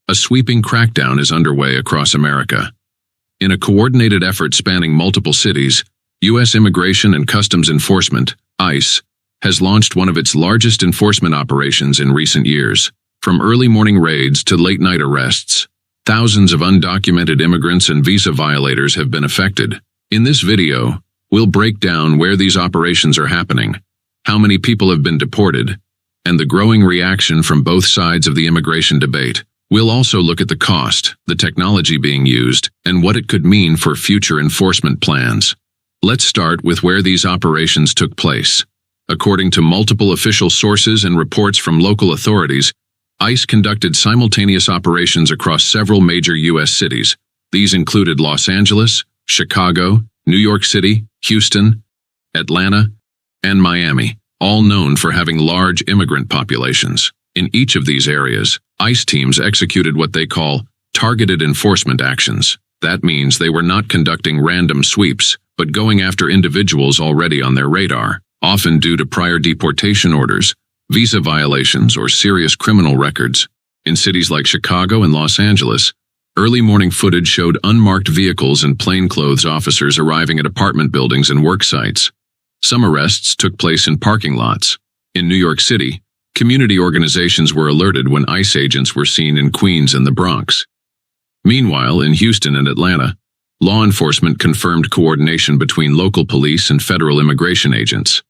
a sweeping crackdown is underway across America. In a coordinated effort spanning multiple cities, U.S. Immigration and Customs Enforcement, ICE, has launched one of its largest enforcement operations in recent years. From early morning raids to late-night arrests, thousands of undocumented immigrants and visa violators have been affected. In this video, we'll break down where these operations are happening, how many people have been deported, and the growing reaction from both sides of the immigration debate. We'll also look at the cost, the technology being used, and what it could mean for future enforcement plans. Let's start with where these operations took place. According to multiple official sources and reports from local authorities, ICE conducted simultaneous operations across several major U.S. cities. These included Los Angeles, Chicago, New York City, Houston, Atlanta, and Miami, all known for having large immigrant populations. In each of these areas, ICE teams executed what they call targeted enforcement actions. That means they were not conducting random sweeps, but going after individuals already on their radar, often due to prior deportation orders, visa violations, or serious criminal records. In cities like Chicago and Los Angeles, early morning footage showed unmarked vehicles and plainclothes officers arriving at apartment buildings and work sites. Some arrests took place in parking lots. In New York City, community organizations were alerted when ICE agents were seen in Queens and the Bronx. Meanwhile, in Houston and Atlanta, law enforcement confirmed coordination between local police and federal immigration agents.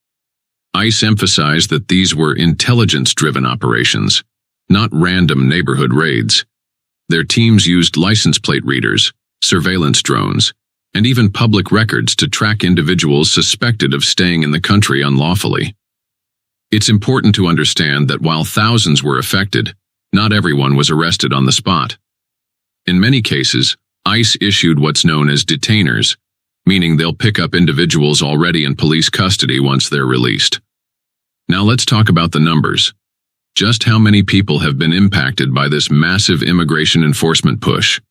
ICE emphasized that these were intelligence-driven operations, not random neighborhood raids. Their teams used license plate readers, surveillance drones, and even public records to track individuals suspected of staying in the country unlawfully. It's important to understand that while thousands were affected, not everyone was arrested on the spot. In many cases, ICE issued what's known as detainers, meaning they'll pick up individuals already in police custody once they're released. Now let's talk about the numbers. Just how many people have been impacted by this massive immigration enforcement push?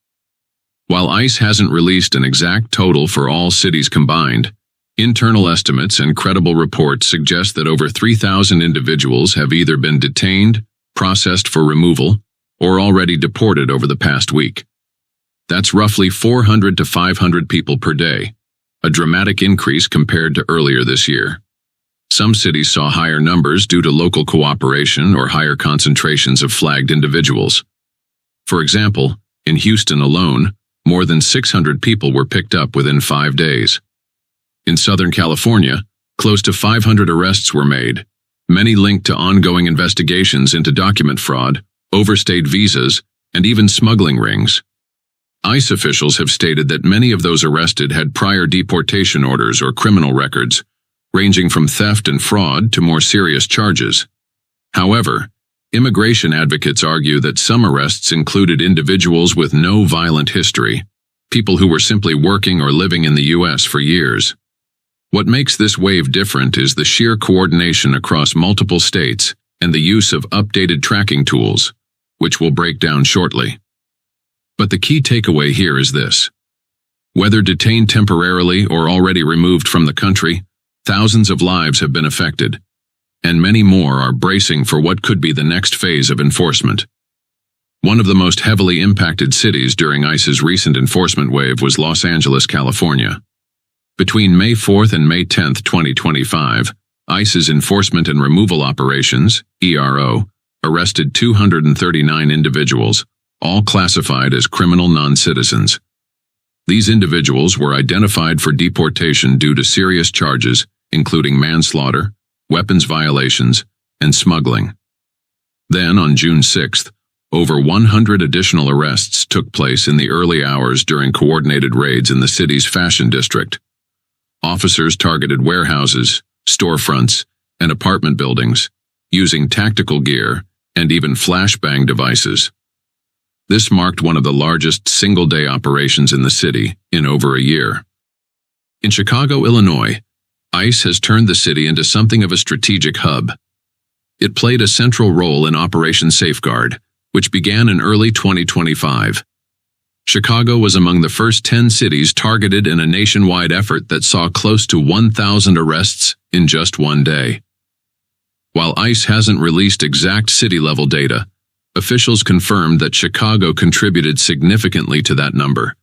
While ICE hasn't released an exact total for all cities combined, internal estimates and credible reports suggest that over 3,000 individuals have either been detained, processed for removal, or already deported over the past week. That's roughly 400 to 500 people per day, a dramatic increase compared to earlier this year. Some cities saw higher numbers due to local cooperation or higher concentrations of flagged individuals. For example, in Houston alone, more than 600 people were picked up within 5 days. In Southern California, close to 500 arrests were made, many linked to ongoing investigations into document fraud, overstayed visas, and even smuggling rings. ICE officials have stated that many of those arrested had prior deportation orders or criminal records, ranging from theft and fraud to more serious charges. However, immigration advocates argue that some arrests included individuals with no violent history, people who were simply working or living in the U.S. for years. What makes this wave different is the sheer coordination across multiple states and the use of updated tracking tools, which we'll break down shortly. But the key takeaway here is this. Whether detained temporarily or already removed from the country, thousands of lives have been affected, and many more are bracing for what could be the next phase of enforcement. One of the most heavily impacted cities during ICE's recent enforcement wave was Los Angeles, California. Between May 4th and May 10th, 2025, ICE's Enforcement and Removal Operations, ERO, arrested 239 individuals, all classified as criminal non-citizens. These individuals were identified for deportation due to serious charges, including manslaughter, weapons violations, and smuggling. Then, on June 6th, over 100 additional arrests took place in the early hours during coordinated raids in the city's fashion district. Officers targeted warehouses, storefronts, and apartment buildings, using tactical gear and even flashbang devices. This marked one of the largest single-day operations in the city in over a year. In Chicago, Illinois, ICE has turned the city into something of a strategic hub. It played a central role in Operation Safeguard, which began in early 2025. Chicago was among the first 10 cities targeted in a nationwide effort that saw close to 1,000 arrests in just one day. While ICE hasn't released exact city-level data, Officials confirmed that Chicago contributed significantly to that number,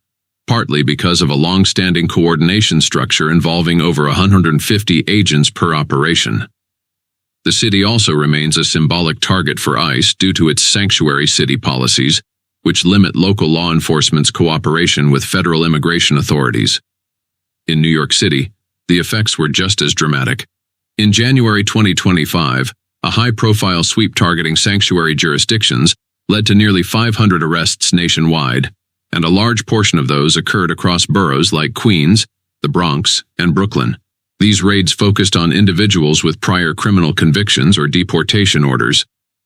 partly because of a long-standing coordination structure involving over 150 agents per operation. The city also remains a symbolic target for ICE due to its sanctuary city policies, which limit local law enforcement's cooperation with federal immigration authorities. In New York City, the effects were just as dramatic. In January 2025, a high-profile sweep targeting sanctuary jurisdictions led to nearly 500 arrests nationwide, and a large portion of those occurred across boroughs like Queens, the Bronx, and Brooklyn. These raids focused on individuals with prior criminal convictions or deportation orders,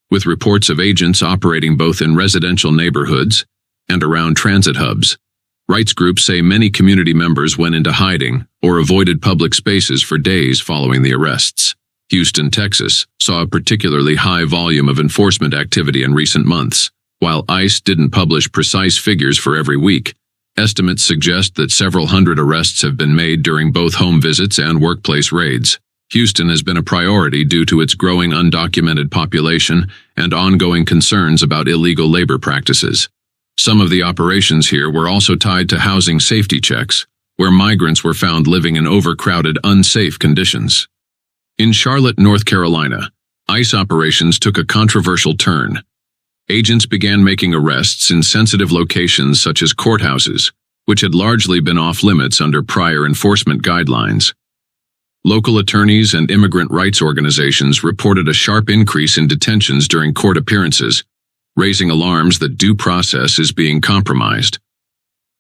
with reports of agents operating both in residential neighborhoods and around transit hubs. Rights groups say many community members went into hiding or avoided public spaces for days following the arrests. Houston, Texas, saw a particularly high volume of enforcement activity in recent months. While ICE didn't publish precise figures for every week, estimates suggest that several hundred arrests have been made during both home visits and workplace raids. Houston has been a priority due to its growing undocumented population and ongoing concerns about illegal labor practices. Some of the operations here were also tied to housing safety checks, where migrants were found living in overcrowded, unsafe conditions. In Charlotte, North Carolina, ICE operations took a controversial turn. Agents began making arrests in sensitive locations such as courthouses, which had largely been off-limits under prior enforcement guidelines. Local attorneys and immigrant rights organizations reported a sharp increase in detentions during court appearances, raising alarms that due process is being compromised.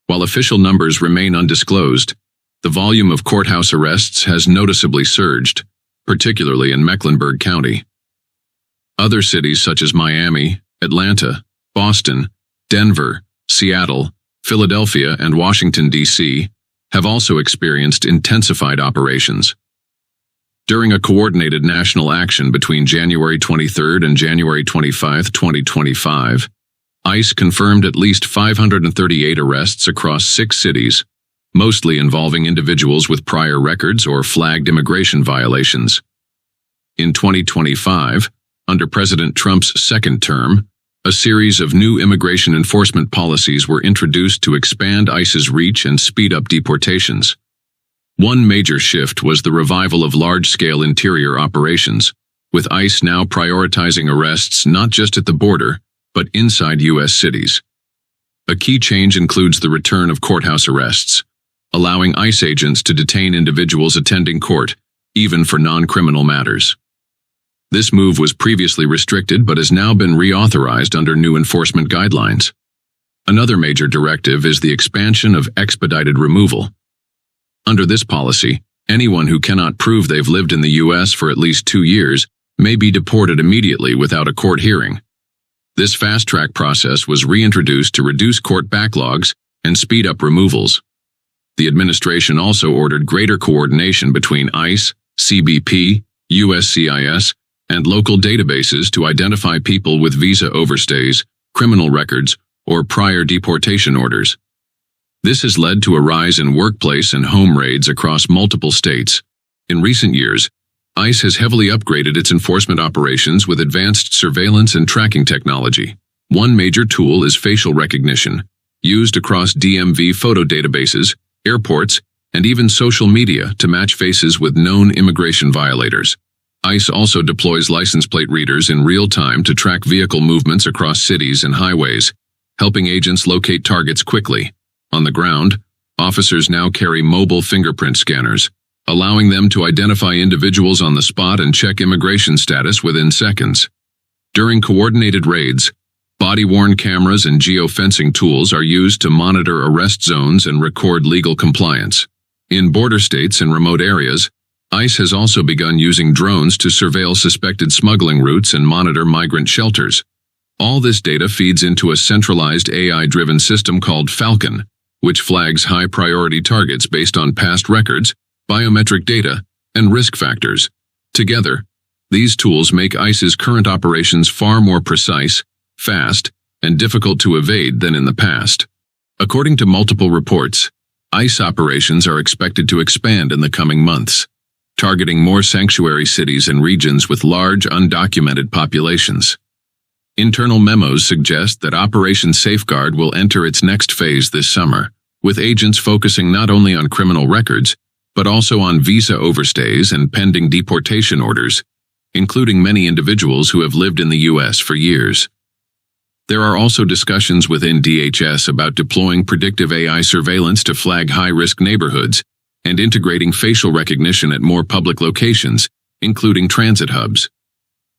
While official numbers remain undisclosed, the volume of courthouse arrests has noticeably surged, particularly in Mecklenburg County. Other cities such as Miami, Atlanta, Boston, Denver, Seattle, Philadelphia, and Washington, D.C. have also experienced intensified operations. During a coordinated national action between January 23 and January 25, 2025, ICE confirmed at least 538 arrests across 6 cities, mostly involving individuals with prior records or flagged immigration violations. In 2025, under President Trump's second term, a series of new immigration enforcement policies were introduced to expand ICE's reach and speed up deportations. One major shift was the revival of large-scale interior operations, with ICE now prioritizing arrests not just at the border, but inside U.S. cities. A key change includes the return of courthouse arrests, allowing ICE agents to detain individuals attending court, even for non-criminal matters. This move was previously restricted but has now been reauthorized under new enforcement guidelines. Another major directive is the expansion of expedited removal. Under this policy, anyone who cannot prove they've lived in the U.S. for at least 2 years may be deported immediately without a court hearing. This fast-track process was reintroduced to reduce court backlogs and speed up removals. The administration also ordered greater coordination between ICE, CBP, USCIS, and local databases to identify people with visa overstays, criminal records, or prior deportation orders. This has led to a rise in workplace and home raids across multiple states. In recent years, ICE has heavily upgraded its enforcement operations with advanced surveillance and tracking technology. One major tool is facial recognition, used across DMV photo databases, airports, and even social media to match faces with known immigration violators. ICE also deploys license plate readers in real time to track vehicle movements across cities and highways, helping agents locate targets quickly. On the ground, officers now carry mobile fingerprint scanners, allowing them to identify individuals on the spot and check immigration status within seconds. During coordinated raids, body-worn cameras and geofencing tools are used to monitor arrest zones and record legal compliance. In border states and remote areas, ICE has also begun using drones to surveil suspected smuggling routes and monitor migrant shelters. All this data feeds into a centralized AI-driven system called Falcon, which flags high-priority targets based on past records, biometric data, and risk factors. Together, these tools make ICE's current operations far more precise, fast, and difficult to evade than in the past. According to multiple reports, ICE operations are expected to expand in the coming months, targeting more sanctuary cities and regions with large undocumented populations. Internal memos suggest that Operation Safeguard will enter its next phase this summer, with agents focusing not only on criminal records, but also on visa overstays and pending deportation orders, including many individuals who have lived in the U.S. for years. There are also discussions within DHS about deploying predictive AI surveillance to flag high-risk neighborhoods and integrating facial recognition at more public locations, including transit hubs.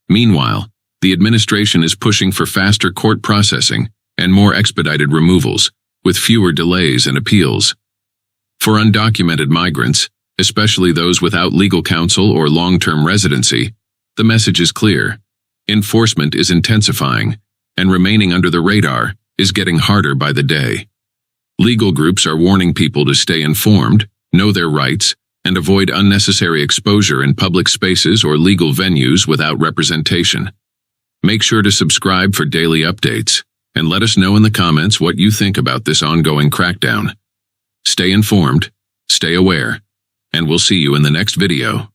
Meanwhile, the administration is pushing for faster court processing and more expedited removals, with fewer delays and appeals. For undocumented migrants, especially those without legal counsel or long-term residency, the message is clear. Enforcement is intensifying, and remaining under the radar is getting harder by the day. Legal groups are warning people to stay informed, know their rights, and avoid unnecessary exposure in public spaces or legal venues without representation. Make sure to subscribe for daily updates, and let us know in the comments what you think about this ongoing crackdown. Stay informed, stay aware, and we'll see you in the next video.